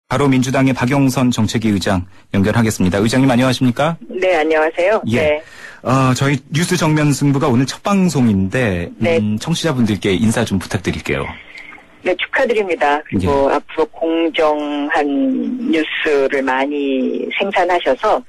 바로 민주당의 박영선 정책위 의장 연결하겠습니다. 의장님 안녕하십니까? 네, 안녕하세요. 예. 네. 저희 뉴스 정면 승부가 오늘 첫 방송인데 네. 청취자분들께 인사 좀 부탁드릴게요. 네, 축하드립니다. 그리고 예. 앞으로 공정한 뉴스를 많이 생산하셔서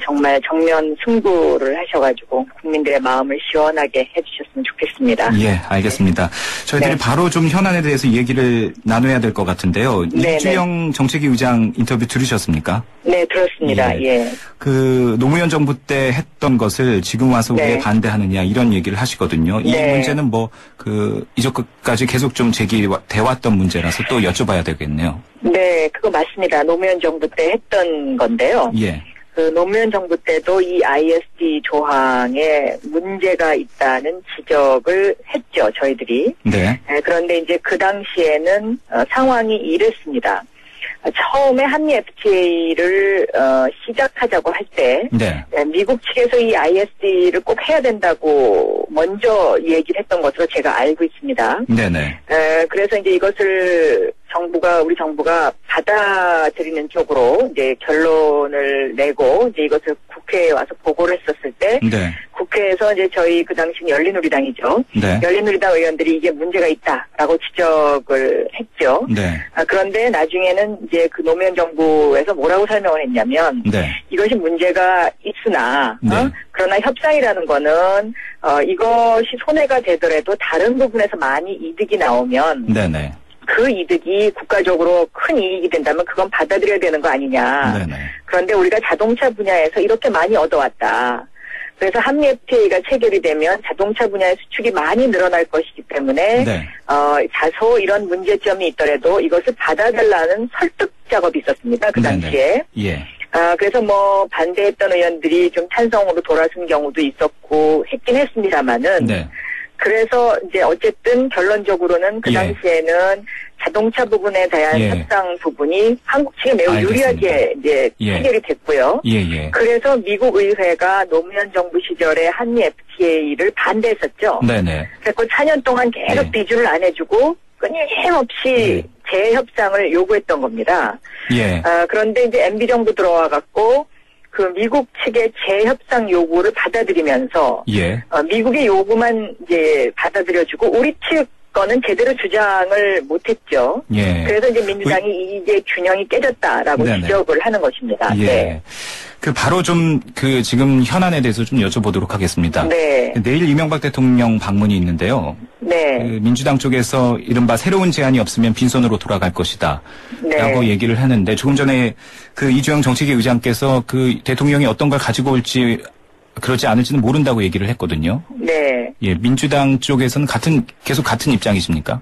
정말 정면 승부를 하셔가지고 국민들의 마음을 시원하게 해주셨으면 좋겠습니다. 예, 알겠습니다. 저희들이 네. 바로 좀 현안에 대해서 얘기를 나눠야 될 것 같은데요. 네, 이주영 정책위 의장 인터뷰 들으셨습니까? 네, 들었습니다. 예. 그 노무현 정부 때 했던 것을 지금 와서 네. 왜 반대하느냐 이런 얘기를 하시거든요. 이 네. 문제는 이전까지 계속 좀 제기돼 왔던 문제라서 또 여쭤봐야 되겠네요. 네, 그거 맞습니다. 노무현 정부 때 했던 건데요. 예. 그 노무현 정부 때도 이 ISD 조항에 문제가 있다는 지적을 했죠, 저희들이. 네. 그런데 이제 그 당시에는 상황이 이랬습니다. 처음에 한미 FTA를 시작하자고 할 때 네. 미국 측에서 이 ISD를 꼭 해야 된다고 먼저 얘기를 했던 것으로 제가 알고 있습니다. 네네. 그래서 이제 이것을 우리 정부가 받아들이는 쪽으로 이제 결론을 내고 이제 이것을 국회에 와서 보고를 했었을 때 네. 국회에서 이제 저희 그 당시 열린우리당이죠. 네. 열린우리당 의원들이 이게 문제가 있다라고 지적을 했죠. 네. 그런데 나중에는 이제 그 노무현 정부에서 뭐라고 설명을 했냐면 네. 이것이 문제가 있으나 네. 그러나 협상이라는 거는 이것이 손해가 되더라도 다른 부분에서 많이 이득이 나오면 네네. 그 이득이 국가적으로 큰 이익이 된다면 그건 받아들여야 되는 거 아니냐. 네네. 그런데 우리가 자동차 분야에서 이렇게 많이 얻어왔다. 그래서 한미 FTA가 체결이 되면 자동차 분야의 수출이 많이 늘어날 것이기 때문에 네. 다소 이런 문제점이 있더라도 이것을 받아달라는 설득 작업이 있었습니다. 그 네네. 당시에. 예. 그래서 반대했던 의원들이 좀 찬성으로 돌아선 경우도 있었고 했긴 했습니다만은. 네. 그래서 이제 어쨌든 결론적으로는 그 예. 당시에는 자동차 부분에 대한 예. 협상 부분이 한국 측에 매우 알겠습니다. 유리하게 이제 예. 해결이 됐고요. 예. 그래서 미국 의회가 노무현 정부 시절에 한미 FTA를 반대했었죠. 네네. 그래서 4년 동안 계속 예. 비준을 안 해주고 끊임없이 재협상을 요구했던 겁니다. 예. 그런데 이제 MB 정부 들어와 갖고 그 미국 측의 재협상 요구를 받아들이면서 예. 미국의 요구만 이제 받아들여주고 우리 측 거는 제대로 주장을 못했죠. 예. 그래서 이제 민주당이 이게 균형이 깨졌다라고 네네. 지적을 하는 것입니다. 예. 네. 바로 지금 현안에 대해서 좀 여쭤보도록 하겠습니다. 네. 내일 이명박 대통령 방문이 있는데요. 네. 민주당 쪽에서 이른바 새로운 제안이 없으면 빈손으로 돌아갈 것이다. 네. 라고 얘기를 하는데 조금 전에 이주영 정책위 의장께서 대통령이 어떤 걸 가지고 올지 그렇지 않을지는 모른다고 얘기를 했거든요. 네. 예, 민주당 쪽에서는 계속 같은 입장이십니까?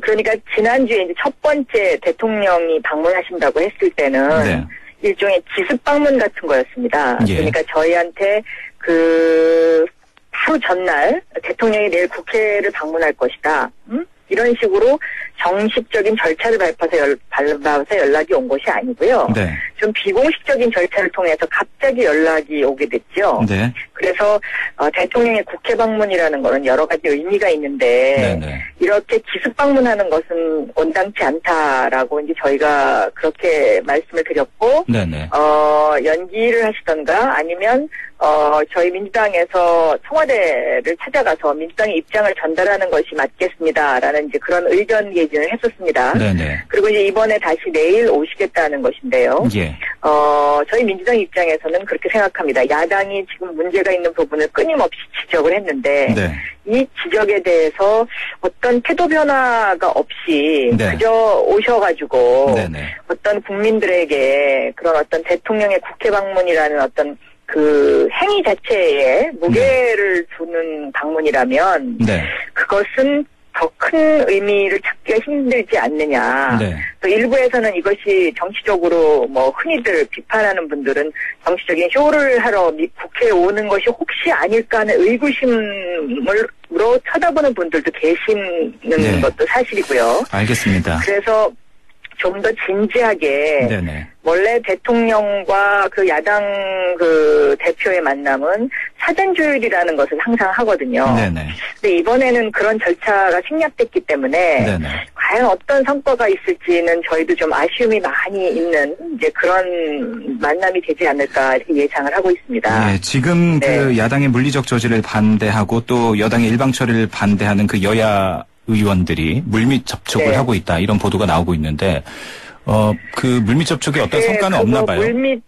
그러니까 지난주에 이제 첫 번째 대통령이 방문하신다고 했을 때는 네. 일종의 기습 방문 같은 거였습니다. 예. 그러니까 저희한테 하루 전날 대통령이 내일 국회를 방문할 것이다. 이런 식으로 정식적인 절차를 밟아서 연락이 온 것이 아니고요. 네. 좀 비공식적인 절차를 통해서 갑자기 연락이 오게 됐죠. 네. 그래서 대통령의 국회 방문이라는 거는 여러 가지 의미가 있는데 네네. 이렇게 기습 방문하는 것은 온당치 않다라고 이제 저희가 그렇게 말씀을 드렸고 네네. 연기를 하시던가 아니면 저희 민주당에서 청와대를 찾아가서 민주당의 입장을 전달하는 것이 맞겠습니다라는 이제 그런 의견 개진을 했었습니다. 네네. 그리고 이제 이번에 다시 내일 오시겠다는 것인데요. 예. 저희 민주당 입장에서는 그렇게 생각합니다. 야당이 지금 문제가 있는 부분을 끊임없이 지적을 했는데 네. 이 지적에 대해서 어떤 태도 변화가 없이 네. 그저 오셔가지고 네네. 어떤 국민들에게 그런 어떤 대통령의 국회 방문이라는 어떤 그 행위 자체에 무게를 두는 방문이라면 네. 그것은 더 큰 의미를 찾기가 힘들지 않느냐. 네. 또 일부에서는 이것이 정치적으로 흔히들 비판하는 분들은 정치적인 쇼를 하러 국회에 오는 것이 혹시 아닐까 하는 의구심으로 쳐다보는 분들도 계시는 네. 것도 사실이고요. 알겠습니다. 그래서 좀 더 진지하게 네네. 원래 대통령과 그 야당 대표의 만남은 사전 조율이라는 것을 항상 하거든요. 네네. 근데 이번에는 그런 절차가 생략됐기 때문에 네네. 과연 어떤 성과가 있을지는 저희도 좀 아쉬움이 많이 있는 이제 그런 만남이 되지 않을까 이렇게 예상을 하고 있습니다. 예, 지금 네. 그 야당의 물리적 저지를 반대하고 또 여당의 일방 처리를 반대하는 그 여야 의원들이 물밑 접촉을 네. 하고 있다 이런 보도가 나오고 있는데 그 물밑 접촉에 어떤 성과는 없나 봐요.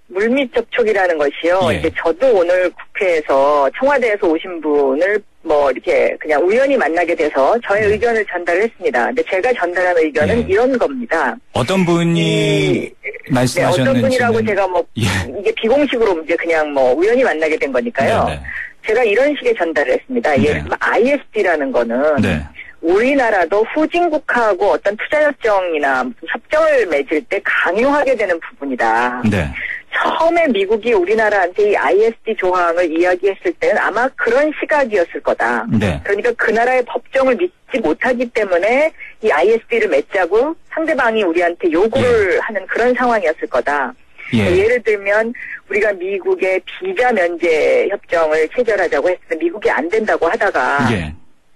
물밑 접촉이라는 것이요. 예. 이제 저도 오늘 국회에서 청와대에서 오신 분을 뭐 이렇게 그냥 우연히 만나게 돼서 저의 의견을 전달했습니다. 근데 제가 전달한 의견은 예. 이런 겁니다. 어떤 분이 말씀하셨는지는 어떤 분이라고 제가 뭐 예. 이게 비공식으로 이제 그냥 뭐 우연히 만나게 된 거니까요. 네네. 제가 이런 식의 전달을 했습니다. 네. 예를 들면 ISD라는 거는 네. 우리나라도 후진국하고 어떤 투자협정이나 무슨 협정을 맺을 때 강요하게 되는 부분이다. 네. 처음에 미국이 우리나라한테 이 ISD 조항을 이야기했을 때는 아마 그런 시각이었을 거다. 네. 그러니까 그 나라의 법정을 믿지 못하기 때문에 이 ISD를 맺자고 상대방이 우리한테 요구를 하는 그런 상황이었을 거다. 예. 예를 들면 우리가 미국의 비자 면제 협정을 체결하자고 했을 때 미국이 안 된다고 하다가 예.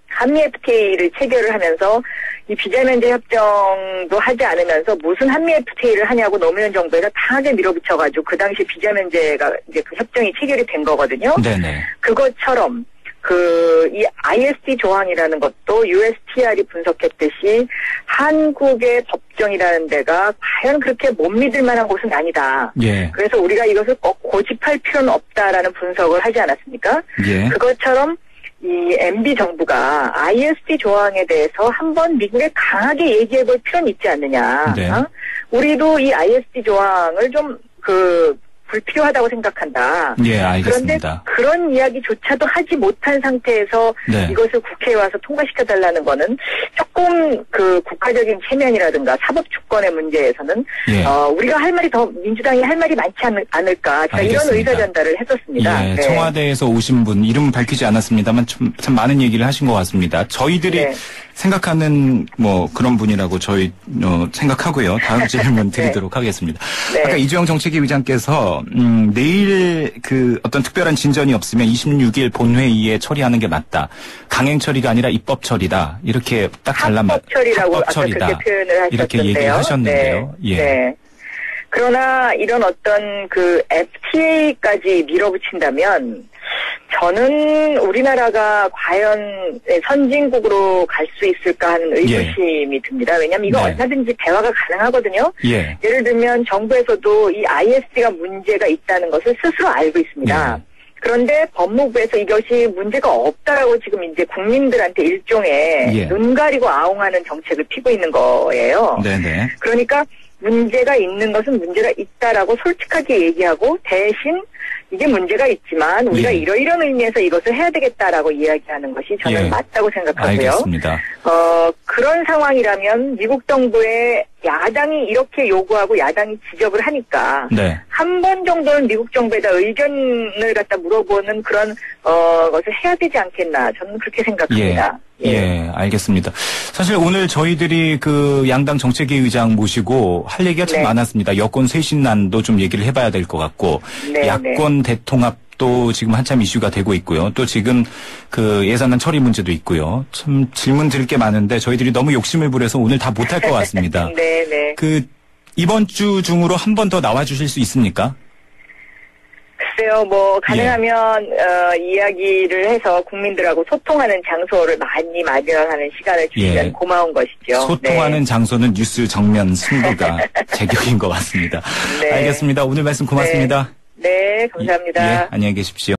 한미 FTA를 체결을 하면서 이 비자 면제 협정도 하지 않으면서 무슨 한미 FTA를 하냐고 노무현 정부에서 강하게 밀어붙여가지고 그 당시 비자 면제가 이제 그 협정이 체결이 된 거거든요. 네네. 그것처럼 이 ISD 조항이라는 것도 USTR이 분석했듯이 한국의 법정이라는 데가 과연 그렇게 못 믿을 만한 곳은 아니다. 예. 그래서 우리가 이것을 꼭 고집할 필요는 없다라는 분석을 하지 않았습니까? 예. 그것처럼 이 MB 정부가 ISD 조항에 대해서 한번 미국에 강하게 얘기해 볼 필요는 있지 않느냐. 네. 우리도 이 ISD 조항을 좀 불필요하다고 생각한다. 예, 알겠습니다. 그런데 그런 이야기조차도 하지 못한 상태에서 네. 이것을 국회에 와서 통과시켜달라는 거는 조금 국가적인 체면이라든가 사법주권의 문제에서는 예. 우리가 할 말이 민주당이 할 말이 많지 않을까. 제가 이런 알겠습니다. 의사 전달을 했었습니다. 예, 네. 청와대에서 오신 분 이름은 밝히지 않았습니다만 참 많은 얘기를 하신 것 같습니다. 저희들이 네. 생각하는 뭐 그런 분이라고 저희 생각하고요. 다음 질문 드리도록 하겠습니다. 네. 아까 이주영 정책위 의장께서 내일 어떤 특별한 진전이 없으면 26일 본회의에 처리하는 게 맞다. 강행 처리가 아니라 입법 처리다. 이렇게 딱 합법 처리라고 아까 그렇게 표현을 하셨는데요. 이렇게 얘기를 하셨는데요. 네. 예. 네. 그러나 이런 어떤 FTA까지 밀어붙인다면 저는 우리나라가 과연 선진국으로 갈 수 있을까 하는 의구심이 듭니다. 왜냐하면 이거 네. 얼마든지 대화가 가능하거든요. 예. 예를 들면 정부에서도 이 ISD가 문제가 있다는 것을 스스로 알고 있습니다. 예. 그런데 법무부에서 이것이 문제가 없다라고 지금 이제 국민들한테 일종의 예. 눈 가리고 아웅하는 정책을 피고 있는 거예요. 네네. 그러니까 문제가 있는 것은 문제가 있다라고 솔직하게 얘기하고 대신 이게 문제가 있지만 우리가 예. 이러이런 의미에서 이것을 해야 되겠다라고 이야기하는 것이 저는 예. 맞다고 생각하고요. 알겠습니다. 그런 상황이라면 미국 정부의 야당이 이렇게 요구하고 야당이 지적을 하니까 네. 한 번 정도는 미국 정부에다 의견을 갖다 물어보는 그런 것을 해야 되지 않겠나 저는 그렇게 생각합니다. 예, 알겠습니다. 사실 오늘 저희들이 양당 정책위 의장 모시고 할 얘기가 참 네. 많았습니다. 여권 쇄신안도 좀 얘기를 해봐야 될 것 같고 네, 야권 대통합도 지금 한참 이슈가 되고 있고요. 또 지금 예산안 처리 문제도 있고요. 참 질문 드릴 게 많은데 저희들이 너무 욕심을 부려서 오늘 다 못할 것 같습니다. 네. 이번 주 중으로 한 번 더 나와주실 수 있습니까? 글쎄요, 가능하면, 이야기를 해서 국민들하고 소통하는 장소를 많이 마련하는 시간을 주시면 예. 고마운 것이죠. 소통하는 장소는 뉴스 정면 승부가 제격인 것 같습니다. 네. 알겠습니다. 오늘 말씀 고맙습니다. 네, 감사합니다. 예, 안녕히 계십시오.